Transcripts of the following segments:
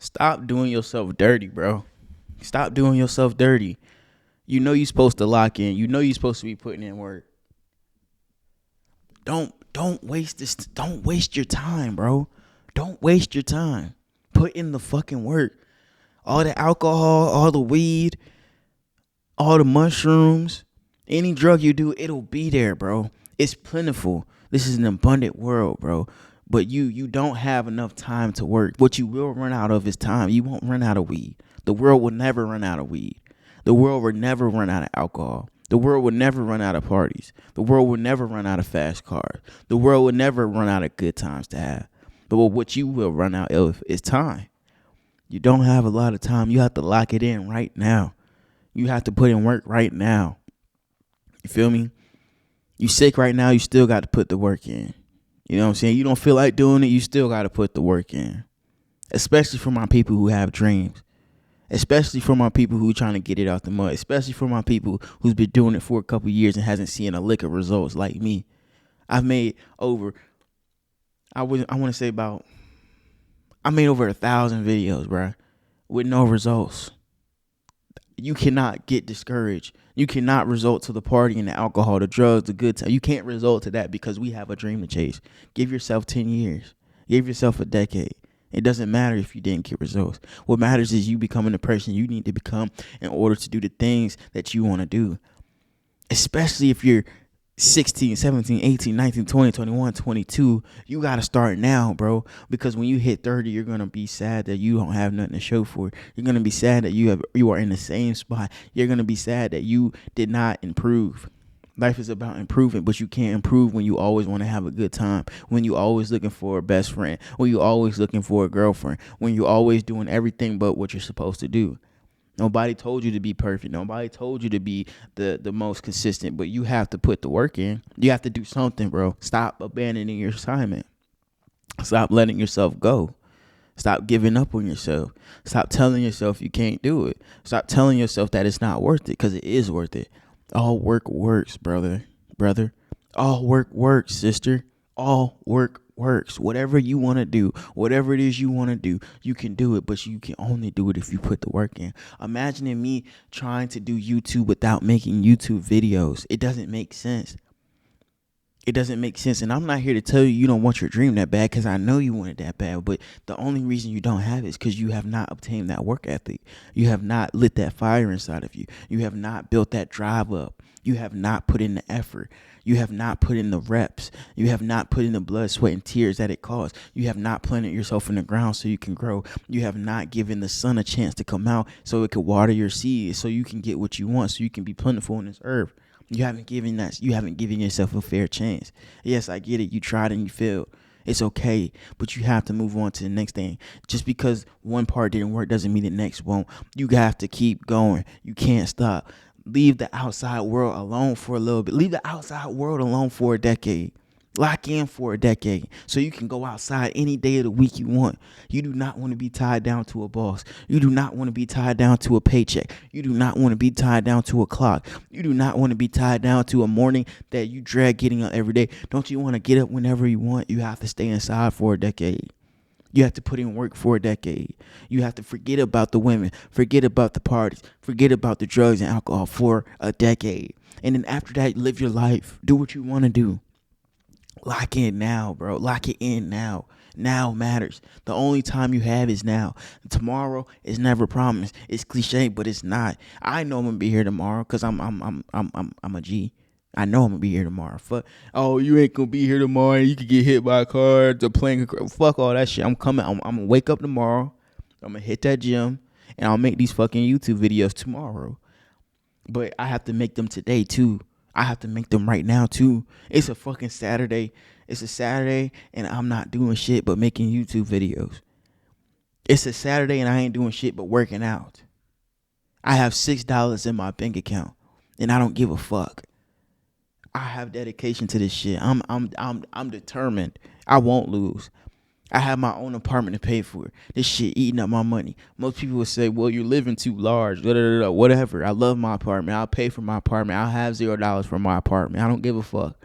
Stop doing yourself dirty, bro. Stop doing yourself dirty. You know you're supposed to lock in. You know you're supposed to be putting in work. Don't waste this. Don't waste your time, bro. Don't waste your time. Put in the fucking work. All the alcohol, all the weed, all the mushrooms, any drug you do, it'll be there, bro. It's plentiful. This is an abundant world, bro. But you don't have enough time to work. What you will run out of is time. You won't run out of weed. The world will never run out of weed. The world will never run out of alcohol. The world will never run out of parties. The world will never run out of fast cars. The world will never run out of good times to have. But what you will run out of is time. You don't have a lot of time. You have to lock it in right now. You have to put in work right now. You feel me? You sick right now, you still got to put the work in. You know what I'm saying? You don't feel like doing it, you still got to put the work in. Especially for my people who have dreams. Especially for my people who trying to get it out the mud. Especially for my people who's been doing it for a couple years and hasn't seen a lick of results like me. I've made over, I made over 1,000 videos, bro, with no results. You cannot get discouraged. You cannot result to the party and the alcohol, the drugs, the good time. You can't result to that because we have a dream to chase. Give yourself 10 years. Give yourself a decade. It doesn't matter if you didn't get results. What matters is you becoming the person you need to become in order to do the things that you want to do. Especially if you're 16, 17, 18, 19, 20, 21, 22, you got to start now, bro. Because when you hit 30, you're going to be sad that you don't have nothing to show for it. You're going to be sad that you are in the same spot. You're going to be sad that you did not improve. Life is about improvement, but you can't improve when you always want to have a good time, when you always looking for a best friend, when you always looking for a girlfriend, when you always doing everything but what you're supposed to do. Nobody told you to be perfect. Nobody told you to be the most consistent, but you have to put the work in. You have to do something, bro. Stop abandoning your assignment. Stop letting yourself go. Stop giving up on yourself. Stop telling yourself you can't do it. Stop telling yourself that it's not worth it, because it is worth it. All work works, brother. All work works, sister. All work works. Whatever you want to do, whatever it is you want to do, you can do it, but you can only do it if you put the work in. Imagining me trying to do YouTube without making YouTube videos. It doesn't make sense. It doesn't make sense. And I'm not here to tell you you don't want your dream that bad, because I know you want it that bad. But the only reason you don't have it is because you have not obtained that work ethic. You have not lit that fire inside of you. You have not built that drive up. You have not put in the effort. You have not put in the reps. You have not put in the blood, sweat, and tears that it costs. You have not planted yourself in the ground so you can grow. You have not given the sun a chance to come out so it could water your seeds, so you can get what you want, so you can be plentiful in this earth. You haven't given yourself a fair chance. Yes, I get it. You tried and you failed. It's okay, but you have to move on to the next thing. Just because one part didn't work doesn't mean the next won't. You have to keep going. You can't stop. Leave the outside world alone for a little bit. Leave the outside world alone for a decade. Lock in for a decade so you can go outside any day of the week you want. You do not want to be tied down to a boss. You do not want to be tied down to a paycheck. You do not want to be tied down to a clock. You do not want to be tied down to a morning that you dread getting up every day. Don't you want to get up whenever you want? You have to stay inside for a decade. You have to put in work for a decade. You have to forget about the women, forget about the parties, forget about the drugs and alcohol for a decade. And then after that, live your life. Do what you want to do. Lock in now, bro. Lock it in now. Now matters. The only time you have is now. Tomorrow is never promised. It's cliche, but it's not. I know I'm gonna be here tomorrow because I'm a G. I know I'm gonna be here tomorrow. Fuck. Oh, you ain't gonna be here tomorrow. You could get hit by a car, the plane. Fuck all that shit. I'm coming. I'm gonna wake up tomorrow. I'm gonna hit that gym, and I'll make these fucking YouTube videos tomorrow. But I have to make them today too. I have to make them right now too. It's a fucking Saturday. It's a Saturday and I'm not doing shit but making YouTube videos. It's a Saturday and I ain't doing shit but working out. I have $6 in my bank account and I don't give a fuck. I have dedication to this shit. I'm determined. I won't lose. I have my own apartment to pay for. This shit eating up my money. Most people would say, well, you're living too large, whatever. I love my apartment. I'll pay for my apartment. I'll have $0 for my apartment. I don't give a fuck.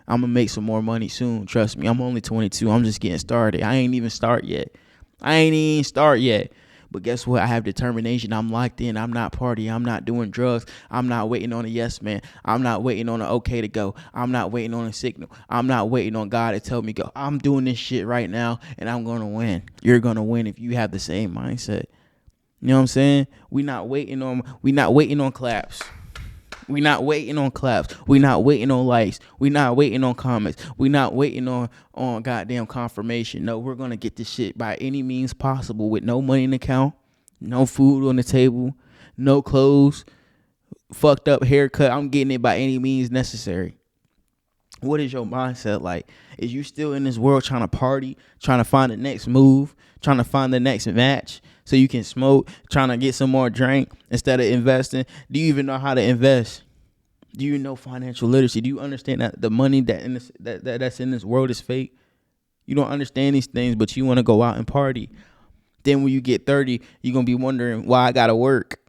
I'm going to make some more money soon. Trust me. I'm only 22. I'm just getting started. I ain't even start yet. But guess what? I have determination. I'm locked in. I'm not partying. I'm not doing drugs. I'm not waiting on a yes man. I'm not waiting on an okay to go. I'm not waiting on a signal. I'm not waiting on God to tell me go. I'm doing this shit right now and I'm going to win. You're going to win if you have the same mindset. You know what I'm saying? We not waiting on claps. We not waiting on claps. We not waiting on likes. We not waiting on comments. We not waiting on goddamn confirmation. No, we're gonna get this shit by any means possible with no money in the account, no food on the table, no clothes, fucked up haircut. I'm getting it by any means necessary. What is your mindset like? Is you still in this world trying to party, trying to find the next move, trying to find the next match so you can smoke, trying to get some more drink instead of investing? Do you even know how to invest? Do you know financial literacy? Do you understand that the money that's in this world is fake? You don't understand these things, but you want to go out and party. Then when you get 30, you're going to be wondering why I got to work.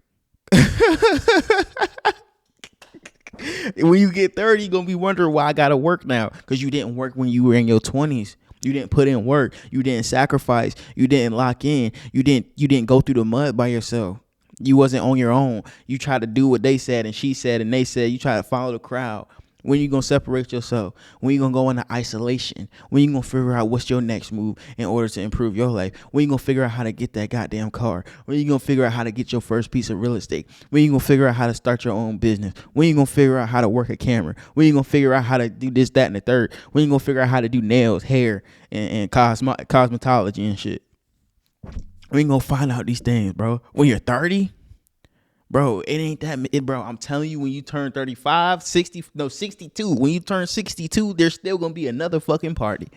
When you get 30, you're going to be wondering why I got to work now, because you didn't work when you were in your 20s. You didn't put in work. You didn't sacrifice. You didn't lock in. You didn't go through the mud by yourself. You wasn't on your own. You tried to do what they said and she said and they said. You try to follow the crowd. When you going to separate yourself? When you going to go into isolation? When you going to figure out what's your next move in order to improve your life? When you going to figure out how to get that goddamn car? When you going to figure out how to get your first piece of real estate? When you going to figure out how to start your own business? When you going to figure out how to work a camera? When you going to figure out how to do this, that, and the third? When you going to figure out how to do nails, hair, and cosmetology and shit? When you going to find out these things, bro? When you're 30? Bro, it ain't that, bro. I'm telling you, when you turn 35, 62, when you turn 62, there's still going to be another fucking party.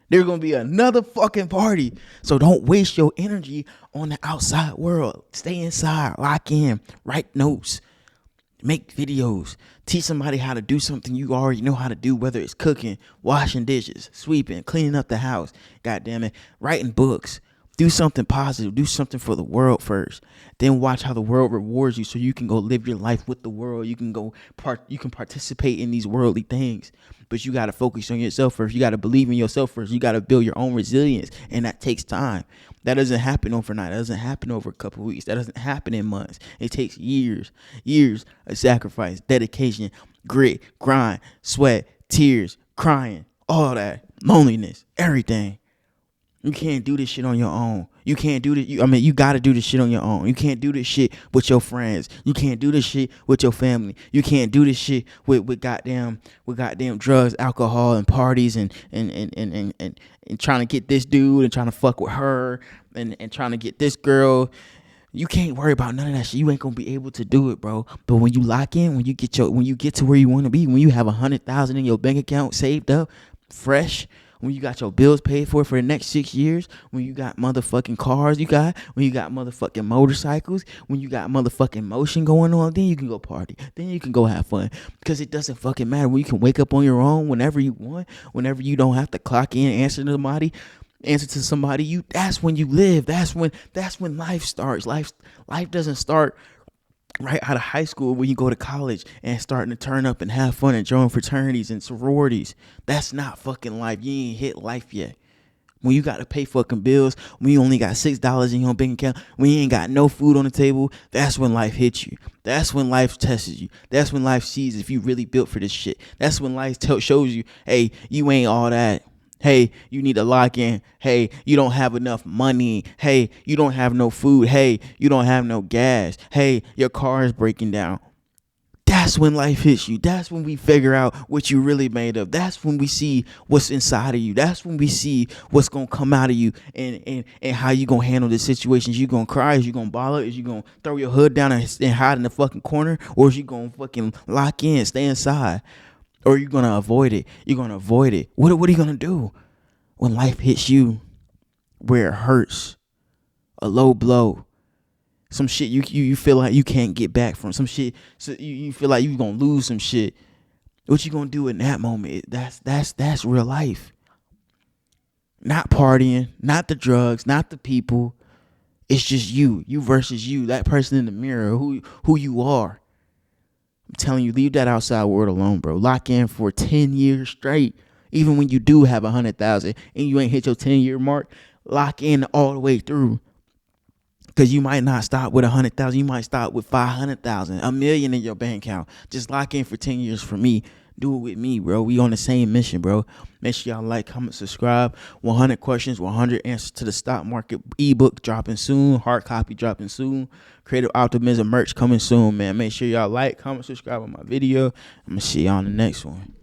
There's going to be another fucking party. So don't waste your energy on the outside world. Stay inside, lock in, write notes, make videos, teach somebody how to do something you already know how to do, whether it's cooking, washing dishes, sweeping, cleaning up the house, goddamn it, writing books. Do something positive. Do something for the world first. Then watch how the world rewards you so you can go live your life with the world. You can you can participate in these worldly things. But you got to focus on yourself first. You got to believe in yourself first. You got to build your own resilience. And that takes time. That doesn't happen overnight. That doesn't happen over a couple of weeks. That doesn't happen in months. It takes years of sacrifice, dedication, grit, grind, sweat, tears, crying, all that, loneliness, everything. You can't do this shit on your own. You can't do this. You got to do this shit on your own. You can't do this shit with your friends. You can't do this shit with your family. You can't do this shit with goddamn drugs, alcohol, and parties and trying to get this dude and trying to fuck with her and trying to get this girl. You can't worry about none of that shit. You ain't gonna be able to do it, bro. But when you lock in, when you get to where you want to be, when you have 100,000 in your bank account saved up, fresh. When you got your bills paid for the next 6 years, when you got motherfucking cars when you got motherfucking motorcycles, when you got motherfucking motion going on, then you can go party. Then you can go have fun. Because it doesn't fucking matter. When you can wake up on your own whenever you want, whenever you don't have to clock in, answer to somebody, that's when you live. That's when life starts. Life doesn't start right out of high school when you go to college and starting to turn up and have fun and join fraternities and sororities. That's not fucking life. You ain't hit life yet. When you got to pay fucking bills, when you only got $6 in your bank account, when you ain't got no food on the table, that's when life hits you. That's when life tests you. That's when life sees if you really built for this shit. That's when life shows you, hey, you ain't all that. Hey, you need to lock in. Hey, you don't have enough money. Hey, you don't have no food. Hey, you don't have no gas. Hey, your car is breaking down. That's when life hits you. That's when we figure out what you really made of. That's when we see what's inside of you. That's when we see what's going to come out of you and how you going to handle the situations. You going to cry? Is you going to ball up? Is you going to throw your hood down and hide in the fucking corner? Or is you going to fucking lock in, stay inside? Or you're going to avoid it. You're going to avoid it. What are you going to do when life hits you where it hurts? A low blow. Some shit you feel like you can't get back from. Some shit so you feel like you're going to lose some shit. What you going to do in that moment? That's real life. Not partying, not the drugs, not the people. It's just you versus you, that person in the mirror, who you are. I'm telling you, leave that outside world alone, bro. Lock in for 10 years straight. Even when you do have 100,000 and you ain't hit your 10-year mark, lock in all the way through. Cause you might not stop with 100,000. You might stop with 500,000, a million in your bank account. Just lock in for 10 years for me. Do it with me, bro. We on the same mission, bro. Make sure y'all like, comment, subscribe. 100 questions, 100 answers to the stock market. Ebook dropping soon. Hard copy dropping soon. Creative Optimism merch coming soon, man. Make sure y'all like, comment, subscribe on my video. I'm gonna see y'all on the next one.